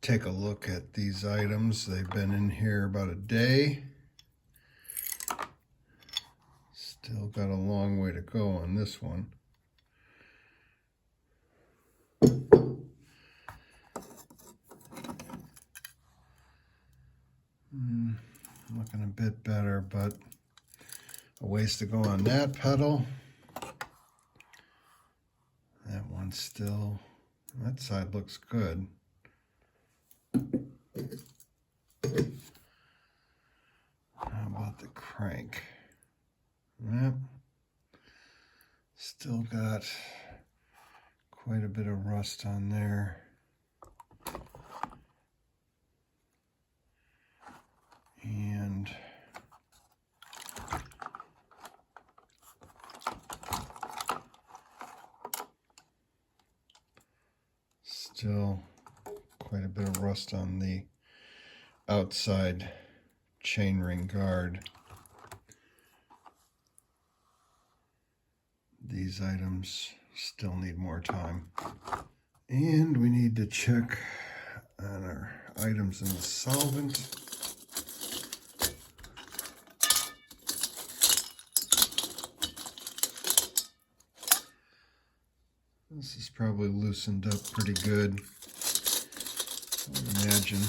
take a look at these items. They've been in here about a day. Still got a long way to go on this one. Looking a bit better, but a ways to go on that pedal. That one still, that side looks good. How about the crank? Yep. Still got quite a bit of rust on there. And still quite a bit of rust on the outside chainring guard. These items still need more time. And we need to check on our items in the solvent. This is probably loosened up pretty good. I would imagine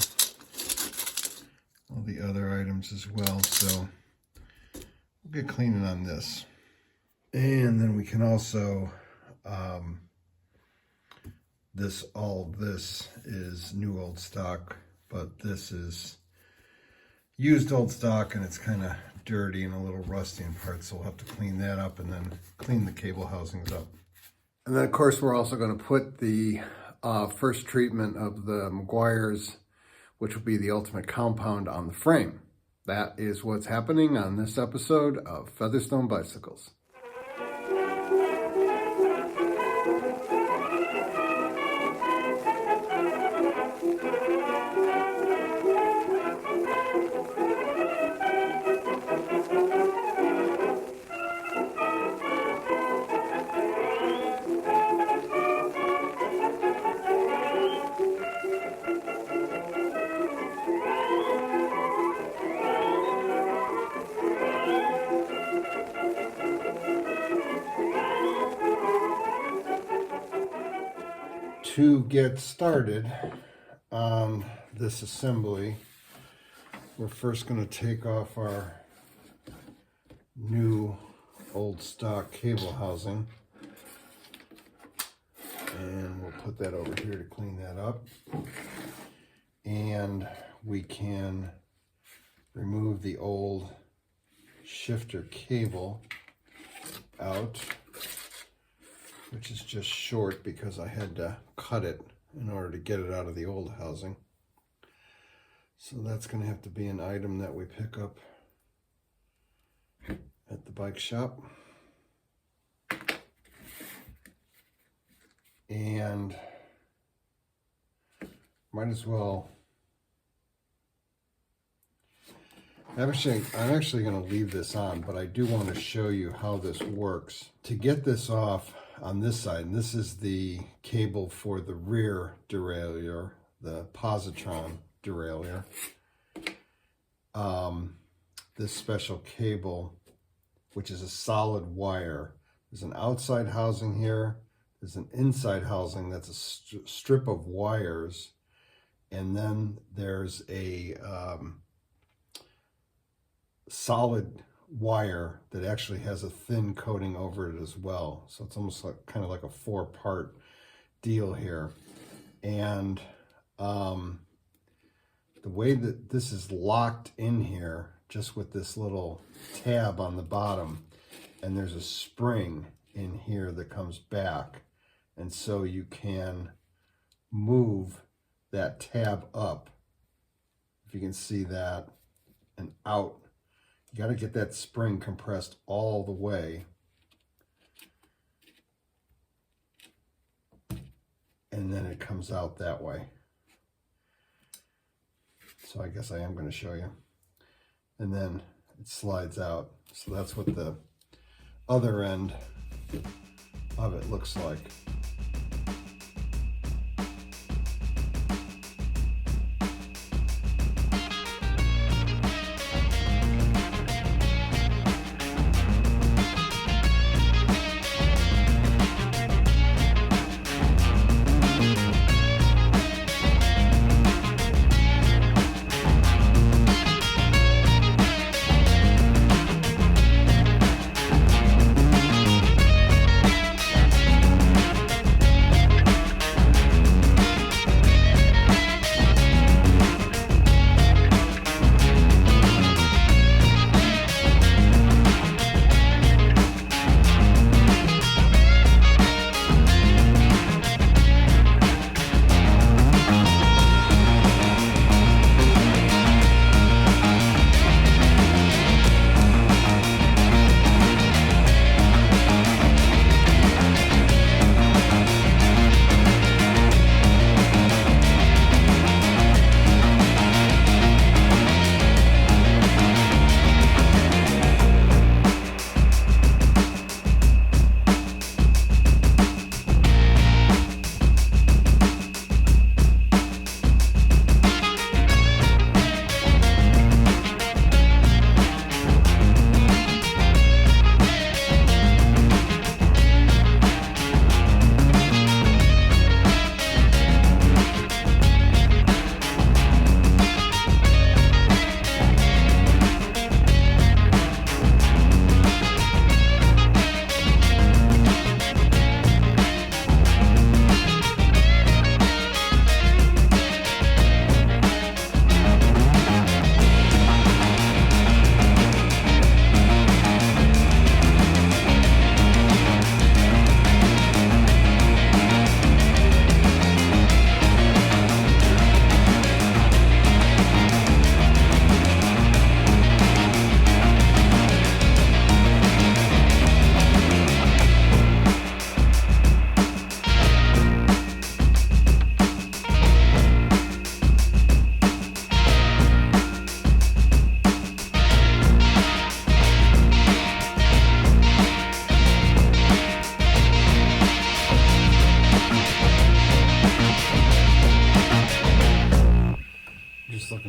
all the other items as well. So we'll get cleaning on this. And then we can also, all this is new old stock, but this is used old stock and it's kind of dirty and a little rusty in parts. So we'll have to clean that up and then clean the cable housings up. And then of course we're also going to put the first treatment of the Meguiar's, which will be the ultimate compound, on the frame. That is what's happening on this episode of Featherstone Bicycles. To get started on this assembly, we're first going to take off our new old stock cable housing, and we'll put that over here to clean that up. And we can remove the old shifter cable out, which is just short because I had to cut it in order to get it out of the old housing. So that's going to have to be an item that we pick up at the bike shop. And might as well, I'm actually going to leave this on, but I do want to show you how this works. To get this off on this side, and this is the cable for the rear derailleur, the Positron derailleur. This special cable, which is a solid wire, there's an outside housing here, there's an inside housing that's a strip of wires, and then there's a solid wire that actually has a thin coating over it as well. So it's almost like kind of like a 4-part deal here. And the way that this is locked in here, just with this little tab on the bottom, and there's a spring in here that comes back, and so you can move that tab up, if you can see that, and out. You got to get that spring compressed all the way, and then it comes out that way. So I guess I am going to show you. And then it slides out. So that's what the other end of it looks like.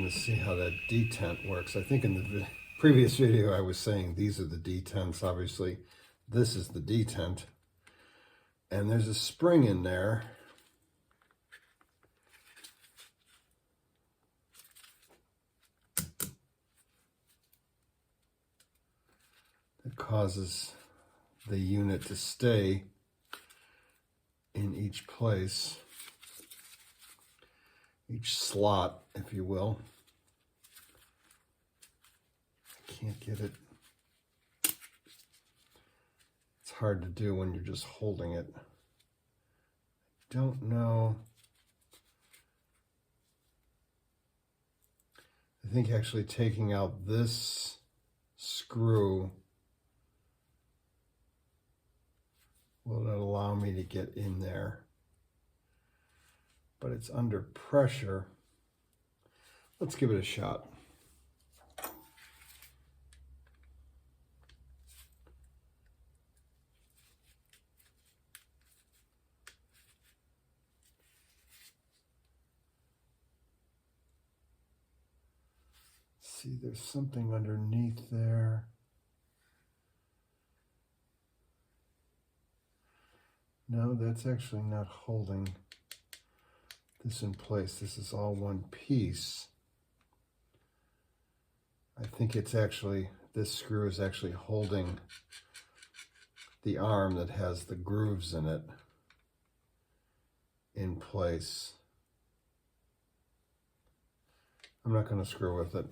looking to see how that detent works. I think in the previous video I was saying these are the detents. Obviously, this is the detent. And there's a spring in there. That causes the unit to stay in each place, each slot, if you will. I can't get it. It's hard to do when you're just holding it. Don't know. I think actually taking out this screw will allow me to get in there, but it's under pressure. Let's give it a shot. See, there's something underneath there. No, that's actually not holding this in place. This is all one piece. I think it's actually, this screw is actually holding the arm that has the grooves in it in place. I'm not going to screw with it.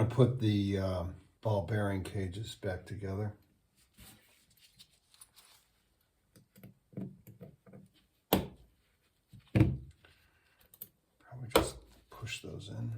Put the ball bearing cages back together. Probably just push those in.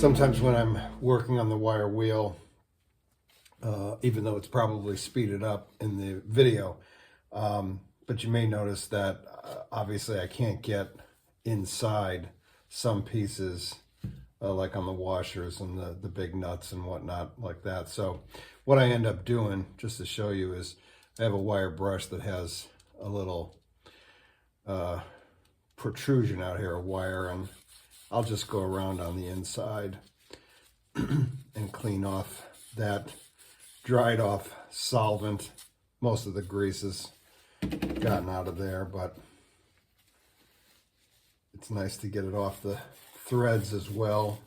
Sometimes when I'm working on the wire wheel, even though it's probably speeded up in the video, but you may notice that obviously I can't get inside some pieces, like on the washers and the big nuts and whatnot like that. So what I end up doing, just to show you, is I have a wire brush that has a little protrusion out here, a wire, and I'll just go around on the inside and clean off that dried off solvent. Most of the grease has gotten out of there, but it's nice to get it off the threads as well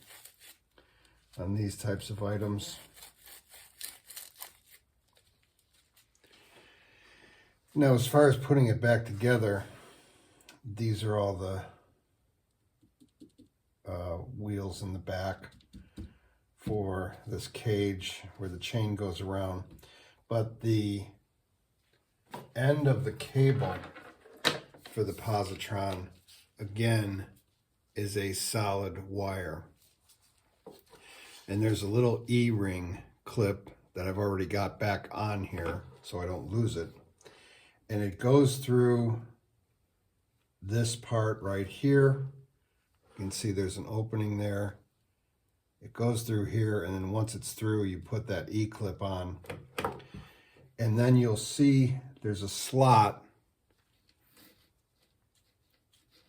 on these types of items. Now, as far as putting it back together, these are all the wheels in the back for this cage where the chain goes around. But the end of the cable for the Positron, again, is a solid wire. And there's a little E-ring clip that I've already got back on here so I don't lose it. And it goes through this part right here. You can see there's an opening there. It goes through here, and then once it's through, you put that E-clip on. And then you'll see there's a slot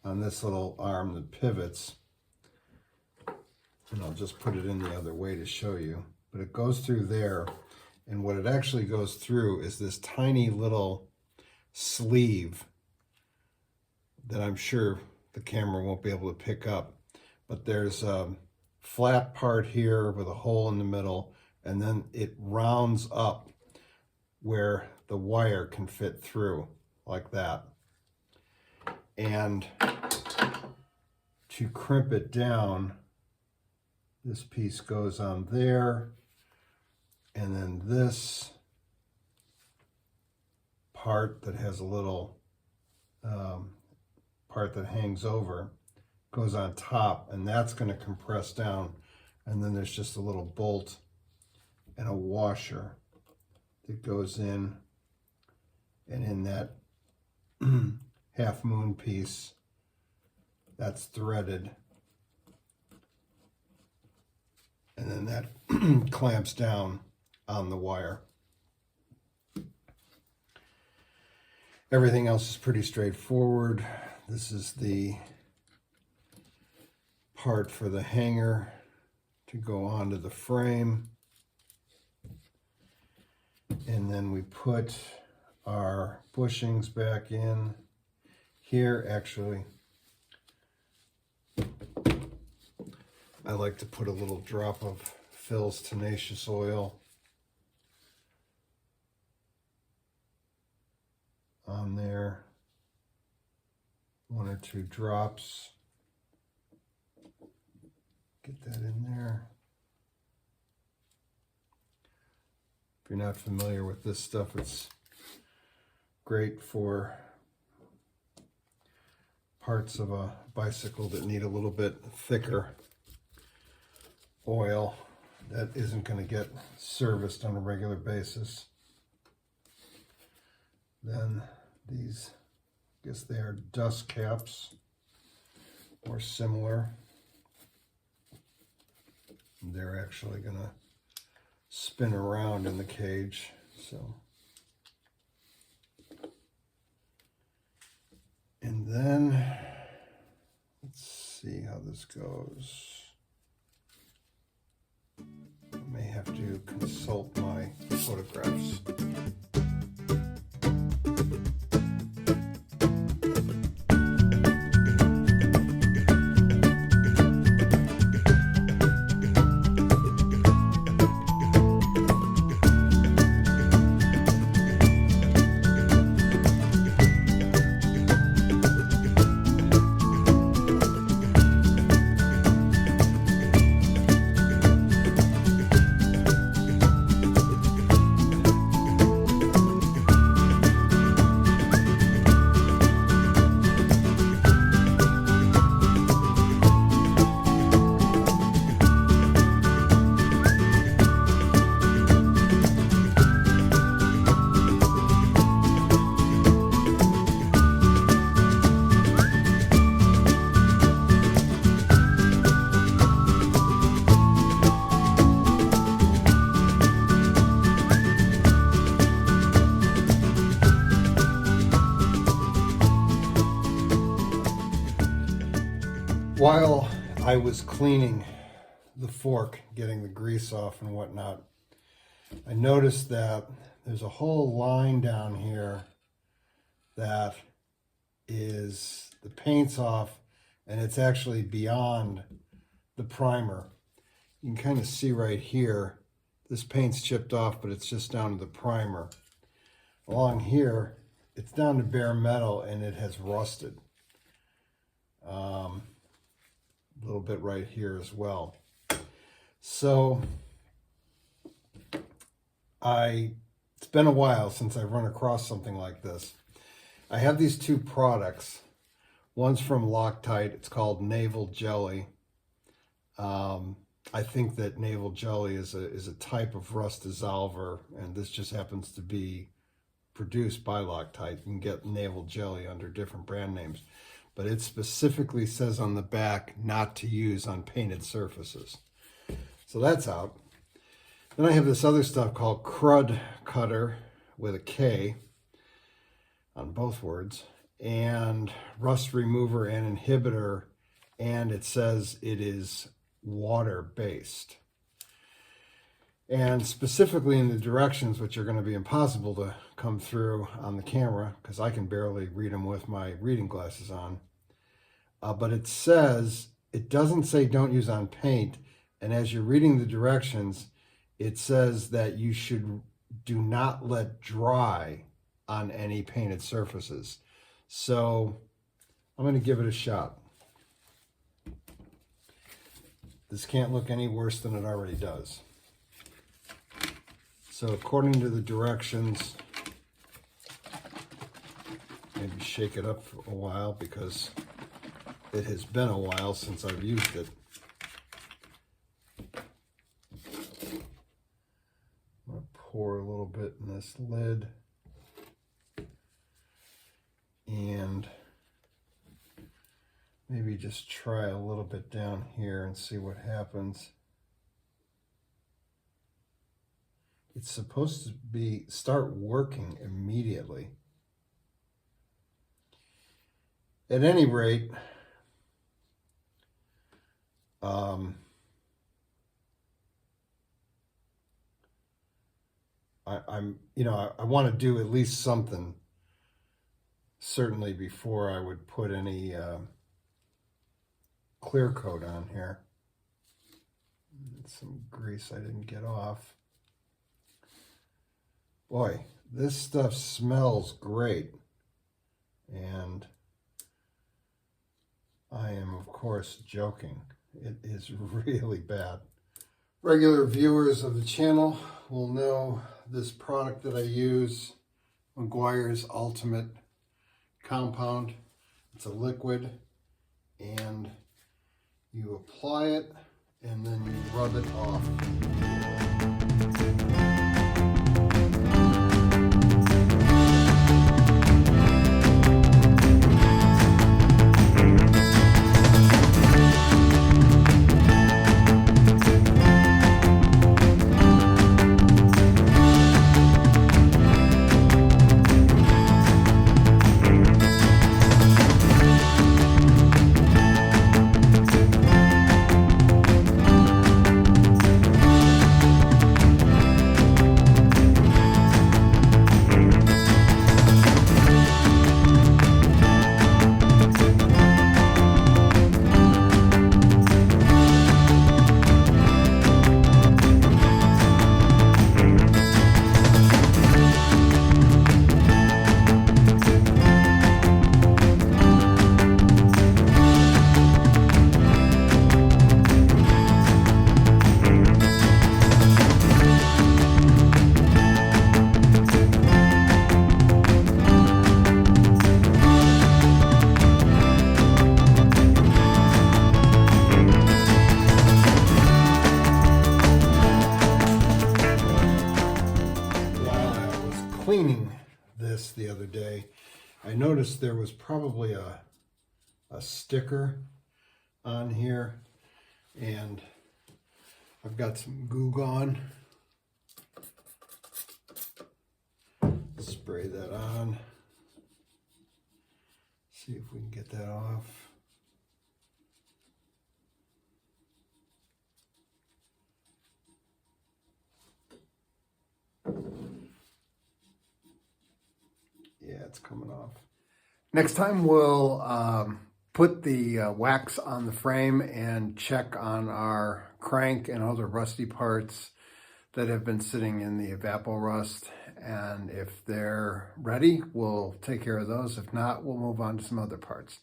on this little arm that pivots. And I'll just put it in the other way to show you. But it goes through there, and what it actually goes through is this tiny little sleeve that I'm sure the camera won't be able to pick up. But there's a flat part here with a hole in the middle, and then it rounds up where the wire can fit through, like that. And to crimp it down, this piece goes on there, and then this part that has a little part that hangs over goes on top, and that's going to compress down. And then there's just a little bolt and a washer that goes in, and in that half moon piece that's threaded, and then that clamps down on the wire. Everything else is pretty straightforward. This is the part for the hanger to go onto the frame. And then we put our bushings back in here. Actually, I like to put a little drop of Phil's Tenacious Oil on there. 1 or 2 drops. Get that in there. If you're not familiar with this stuff, it's great for parts of a bicycle that need a little bit thicker oil that isn't going to get serviced on a regular basis. Then these, I guess they are dust caps or similar. They're actually going to spin around in the cage, so. And then let's see how this goes. I may have to consult my photographs. while I was cleaning the fork, getting the grease off and whatnot, I noticed that there's a whole line down here that is, the paint's off and it's actually beyond the primer. You can kind of see right here, this paint's chipped off, but it's just down to the primer. Along here, it's down to bare metal and it has rusted. A little bit right here as well. So it's been a while since I've run across something like this. I have these two products. One's from Loctite. It's called Naval Jelly. I think that Naval Jelly is a type of rust dissolver, and this just happens to be produced by Loctite. You can get Naval Jelly under different brand names, but it specifically says on the back not to use on painted surfaces. So that's out. Then I have this other stuff called Crud Cutter with a K on both words, and Rust Remover and Inhibitor, and it says it is water-based. And specifically in the directions, which are going to be impossible to come through on the camera because I can barely read them with my reading glasses on. But it says, it doesn't say don't use on paint. And as you're reading the directions, it says that you do not let dry on any painted surfaces. So I'm going to give it a shot. This can't look any worse than it already does. So according to the directions, maybe shake it up for a while because it has been a while since I've used it. I'm going to pour a little bit in this lid and maybe just try a little bit down here and see what happens. It's supposed to start working immediately. At any rate, I want to do at least something, certainly before I would put any clear coat on here. Some grease I didn't get off. Boy, this stuff smells great, and I am, of course, joking. It is really bad. Regular viewers of the channel will know this product that I use, Meguiar's Ultimate Compound. It's a liquid, and you apply it, and then you rub it off. Cleaning this the other day, I noticed there was probably a sticker on here, and I've got some Goo Gone. Spray that on. See if we can get that off. it's coming off. Next time we'll put the wax on the frame and check on our crank and other rusty parts that have been sitting in the evapor rust. And if they're ready, we'll take care of those. If not, we'll move on to some other parts.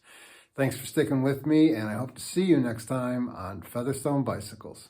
Thanks for sticking with me, and I hope to see you next time on Featherstone Bicycles.